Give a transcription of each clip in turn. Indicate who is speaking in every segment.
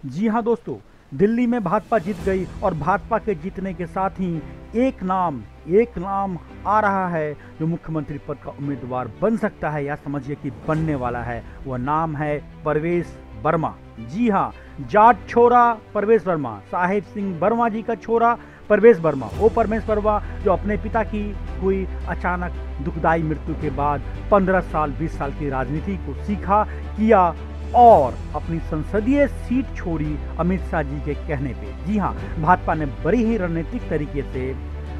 Speaker 1: जी हाँ दोस्तों, दिल्ली में भाजपा जीत गई और भाजपा के जीतने के साथ ही एक नाम आ रहा है जो मुख्यमंत्री पद का उम्मीदवार बन सकता है या समझिए कि बनने वाला है। वह नाम है परवेश वर्मा। जी हाँ, जाट छोरा परवेश वर्मा, साहिब सिंह वर्मा जी का छोरा परवेश वर्मा, वो परवेश वर्मा जो अपने पिता की हुई अचानक दुखदाई मृत्यु के बाद 15 साल 20 साल की राजनीति को सीखा किया और अपनी संसदीय सीट छोड़ी अमित शाह जी के कहने पे। जी हाँ, भाजपा ने बड़ी ही रणनीतिक तरीके से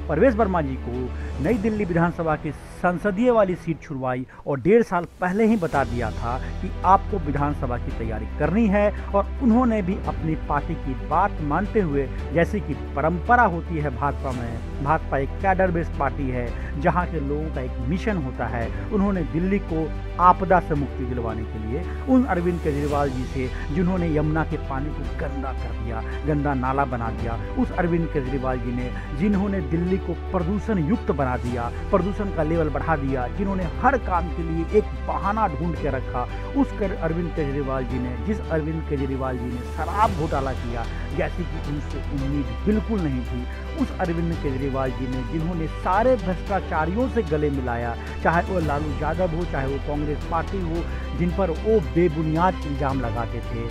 Speaker 1: परवेश वर्मा जी को नई दिल्ली विधानसभा की संसदीय वाली सीट छुड़वाई और 1.5 साल पहले ही बता दिया था कि आपको विधानसभा की तैयारी करनी है। और उन्होंने भी अपनी पार्टी की बात मानते हुए, जैसे कि परंपरा होती है भाजपा में, भाजपा एक कैडर बेस्ड पार्टी है जहां के लोगों का एक मिशन होता है। उन्होंने दिल्ली को आपदा से मुक्ति दिलवाने के लिए उन अरविंद केजरीवाल जी से, जिन्होंने यमुना के पानी को गंदा कर दिया, गंदा नाला बना दिया, उस अरविंद केजरीवाल जी ने, जिन्होंने दिल्ली को प्रदूषण युक्त बना दिया, प्रदूषण का लेवल बढ़ा दिया, जिन्होंने हर काम के लिए एक बहाना ढूंढ के रखा, उस अरविंद केजरीवाल जी ने, जिस अरविंद केजरीवाल जी ने शराब घोटाला किया जैसी कि उनसे उम्मीद बिल्कुल नहीं थी, उस अरविंद केजरीवाल जी ने, जिन्होंने सारे भ्रष्टाचारियों से गले मिलाया, चाहे वो लालू यादव हो, चाहे वो कांग्रेस पार्टी हो, जिन पर वो बेबुनियाद इल्जाम लगाते थे,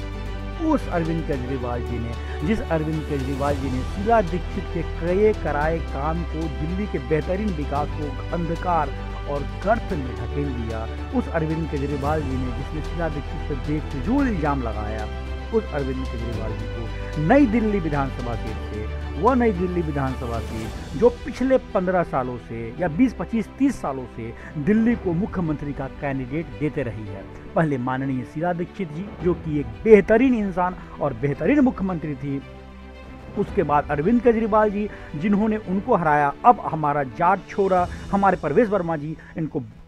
Speaker 1: उस अरविंद केजरीवाल जी ने, जिस अरविंद केजरीवाल जी ने शीला दीक्षित के कई कराए काम को, दिल्ली के बेहतरीन विकास को अंधकार और गर्त में ढकेल दिया, उस अरविंद केजरीवाल जी ने, जिसने शीला दीक्षित पर बेफिजूल इल्जाम लगाया, उस अरविंद केजरीवाल जी को नई दिल्ली विधानसभा सीट से, वह नई दिल्ली विधानसभा सीट जो पिछले 15 सालों से या 20, 25, 30 सालों से दिल्ली को मुख्यमंत्री का कैंडिडेट देते रही है। पहले माननीय शीला दीक्षित जी जो कि एक बेहतरीन इंसान और बेहतरीन मुख्यमंत्री थी, उसके बाद अरविंद केजरीवाल जी जिन्होंने उनको हराया। अब हमारा जाट छोरा हमारे परवेश वर्मा जी,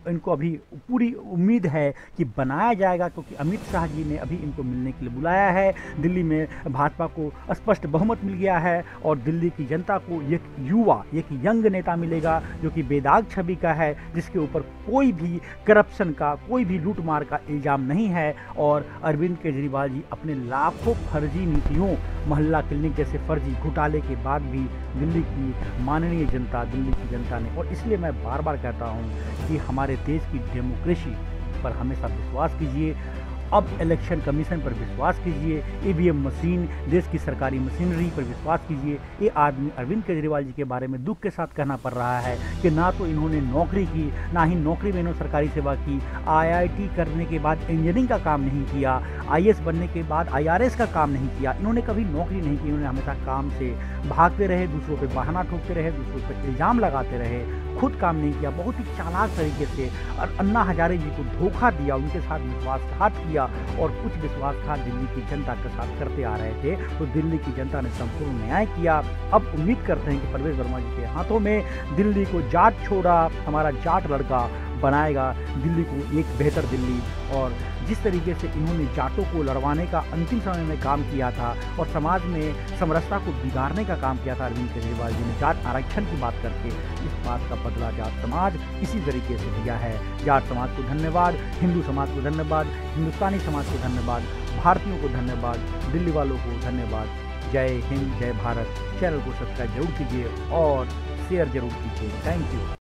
Speaker 1: इनको अभी पूरी उम्मीद है कि बनाया जाएगा, क्योंकि अमित शाह जी ने अभी इनको मिलने के लिए बुलाया है। दिल्ली में भाजपा को स्पष्ट बहुमत मिल गया है और दिल्ली की जनता को एक युवा, एक यंग नेता मिलेगा जो कि बेदाग छवि का है, जिसके ऊपर कोई भी करप्शन का, कोई भी लूटमार का इल्ज़ाम नहीं है। और अरविंद केजरीवाल जी अपने लाखों फर्जी नीतियों, मोहल्ला क्लिनिक जैसे फर्जी घोटाले के बाद भी दिल्ली की माननीय जनता, दिल्ली की जनता ने, और इसलिए मैं बार बार कहता हूँ कि हमारे देश की डेमोक्रेसी पर हमेशा विश्वास कीजिए। अब इलेक्शन कमीशन पर विश्वास कीजिए, ईवीएम मशीन, देश की सरकारी मशीनरी पर विश्वास कीजिए। ये आदमी अरविंद केजरीवाल जी के बारे में दुख के साथ कहना पड़ रहा है कि ना तो इन्होंने नौकरी की, ना ही नौकरी में इन्होंने सरकारी सेवा की, आईआईटी करने के बाद इंजीनियरिंग का काम नहीं किया, आईएएस बनने के बाद आईआरएस का काम नहीं किया, इन्होंने कभी नौकरी नहीं की। इन्होंने हमेशा काम से भागते रहे, दूसरों पर बहाना ठोकते रहे, दूसरों पर इल्ज़ाम लगाते रहे, खुद काम नहीं किया। बहुत ही चालाक तरीके से और अन्ना हजारे जी को धोखा दिया, उनके साथ विश्वासघात किया और कुछ विश्वासघात दिल्ली की जनता के साथ करते आ रहे थे। तो दिल्ली की जनता ने संपूर्ण न्याय किया। अब उम्मीद करते हैं कि परवेश वर्मा जी के हाथों में दिल्ली को जाट छोड़ा हमारा जाट लड़का बनाएगा, दिल्ली को एक बेहतर दिल्ली। और जिस तरीके से इन्होंने जाटों को लड़वाने का अंतिम समय में काम किया था और समाज में समरसता को बिगाड़ने का काम किया था अरविंद केजरीवाल जी ने, जाट आरक्षण की बात करके, इस बात का बदला जाट समाज इसी तरीके से दिया है। जाट समाज को धन्यवाद, हिंदू समाज को धन्यवाद, हिंदुस्तानी समाज को धन्यवाद, भारतीयों को धन्यवाद, दिल्ली वालों को धन्यवाद। जय हिंद, जय भारत। चैनल को सब्सक्राइब जरूर कीजिए और शेयर जरूर कीजिए। Thank you.